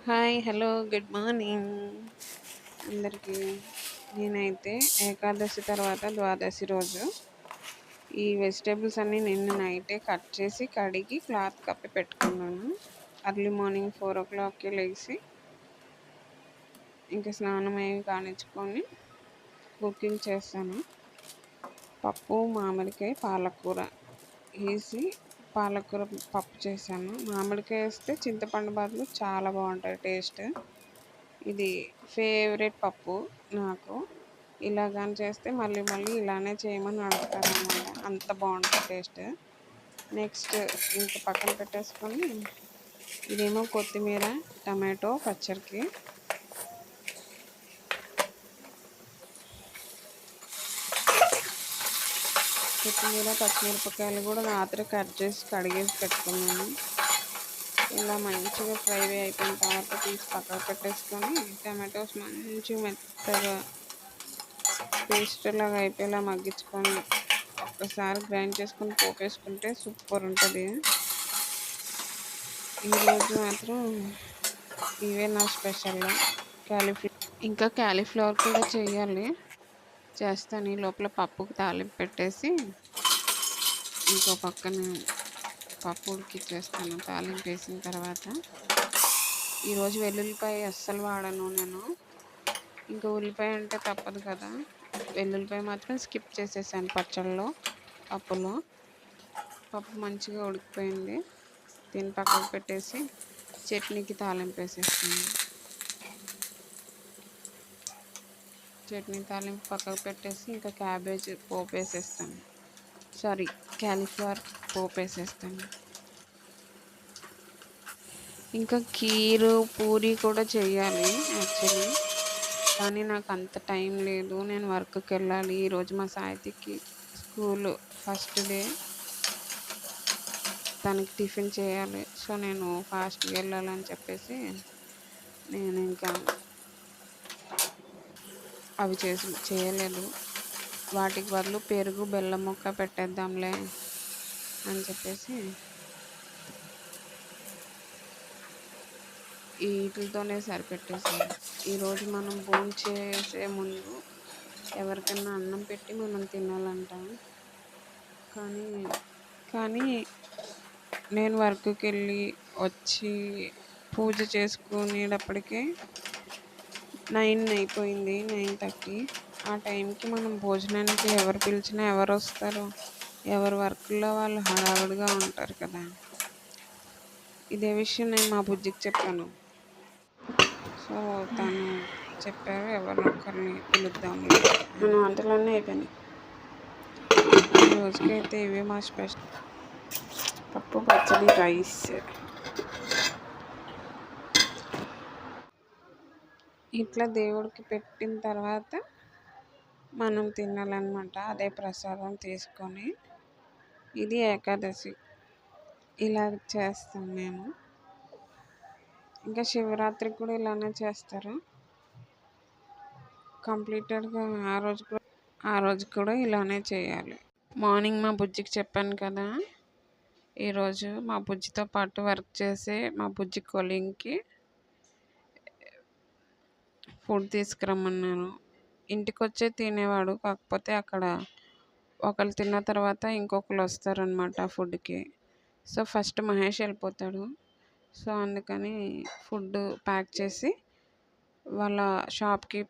Hi hello good morning అందరికీ. నేనైతే ఏకాదశి తర్వాత ద్వాదశి రోజు ఈ వెజిటేబుల్స్ అన్నీ నిన్న నైటే కట్ చేసి కడిగి క్లాత్ కప్పి పెట్టుకున్నాను. అర్లీ మార్నింగ్ 4 o'clockకి లేచి ఇంకా స్నానం అవి కానిచ్చుకొని కుకింగ్ చేస్తాను. పప్పు, మామిడికాయ, పాలకూర వేసి పాలకూర పప్పు చేశాను. మామిడికాయ వేస్తే చింతపండు బదులు చాలా బాగుంటుంది టేస్ట్. ఇది ఫేవరెట్ పప్పు నాకు. ఇలాగని చేస్తే మళ్ళీ మళ్ళీ ఇలానే చేయమని అడుగుతారన్నమాట, అంత బాగుంటుంది టేస్ట్. నెక్స్ట్ ఇంకా పక్కన పెట్టేసుకొని ఇదేమో కొత్తిమీర టమాటో పచ్చడికి. కొత్తిమీర పచ్చిమిరపకాయలు కూడా రాత్రి కట్ చేసి కడిగేసి పెట్టుకున్నాను. ఇలా మంచిగా ఫ్రై అయిపోయిన తర్వాత తీసి పక్కకు పెట్టేసుకొని టమాటోస్ మంచిగా మెత్తగా పేస్ట్ లాగా అయిపోయేలా మగ్గించుకొని ఒక్కసారి గ్రైండ్ చేసుకొని పోపేసుకుంటే సూపర్ ఉంటుంది. ఈరోజు మాత్రం ఇవే నా స్పెషల్. ఇంకా క్యాలీఫ్లవర్ కూడా చేయాలి, చేస్తాను. ఈ లోపల పప్పుకు తాలింపు పెట్టేసి ఇంకో పక్కన పప్పు ఉడికిచ్చేస్తాను. తాలింపు వేసిన తర్వాత ఈరోజు వెల్లుల్లిపాయ అస్సలు వాడను నేను. ఇంకా ఉల్లిపాయ అంటే తప్పదు కదా, వెల్లుల్లిపాయ మాత్రం స్కిప్ చేసేసాను పచ్చళ్ళలో. పప్పు మంచిగా ఉడికిపోయింది. దీన్ని పక్కకు పెట్టేసి చట్నీకి తాలింపు వేసేస్తాను. చట్నీ తాలింపు పక్కకు పెట్టేసి ఇంకా క్యాబేజ్ పోపు వేసేస్తాను. క్యాలీఫ్లవర్ పోపు వేసేస్తాను. ఇంకా కీరు పూరి కూడా చేయాలి యాక్చువల్లీ, కానీ నాకు అంత టైం లేదు. నేను వర్క్కి వెళ్ళాలి. ఈరోజు మా సాయితికి స్కూల్ ఫస్ట్ డే, తనకి టిఫిన్ చేయాలి. సో నేను ఫాస్ట్గా వెళ్ళాలని చెప్పేసి నేను ఇంకా అవి చేయలేదు. వాటికి బదులు పెరుగు బెల్లం ముక్క పెట్టేద్దాంలే అని చెప్పేసి వీటితోనే సరిపెట్టేసాను. ఈరోజు మనం భోజనం చేసే ముందు ఎవరికైనా అన్నం పెట్టి మనం తినాలంటాం. కానీ నేను వర్క్కి వెళ్ళి వచ్చి పూజ చేసుకునేటప్పటికే 9 అయిపోయింది, 9:30. ఆ టైంకి మనం భోజనానికి ఎవరు పిలిచినా ఎవరు వస్తారు? ఎవరి వర్క్లో వాళ్ళు హడావుడిగా ఉంటారు కదా. ఇదే విషయం నేను మా బుజ్జికి చెప్పాను. సో తను చెప్పారు, ఎవరినొక్కరిని పిలుద్దాం. మన వంటలన్నీ అయిపోయినాయి. ఈ రోజుకైతే ఇవే మా స్పెషల్: పప్పు, పచ్చడి, రైస్. ఇట్లా దేవుడికి పెట్టిన తర్వాత మనం తినాలన్నమాట. అదే ప్రసాదం తీసుకొని. ఇది ఏకాదశి ఇలా చేస్తాం మేము. ఇంకా శివరాత్రికి కూడా ఇలానే చేస్తారు కంప్లీటెడ్గా. ఆ రోజు కూడా ఇలానే చేయాలి. మార్నింగ్ మా బుజ్జికి చెప్పాను కదా, ఈరోజు మా బుజ్జితో పాటు వర్క్ చేసే మా బుజ్జి కొలీగ్కి ఫుడ్ తీసుకురమ్మన్నాను. ఇంటికి వచ్చే తినేవాడు, కాకపోతే అక్కడ ఒకరు తిన్న తర్వాత ఇంకొకరు వస్తారనమాట ఫుడ్కి. సో ఫస్ట్ మహేష్ వెళ్ళిపోతాడు. సో అందుకని ఫుడ్ ప్యాక్ చేసి వాళ్ళ షాప్కి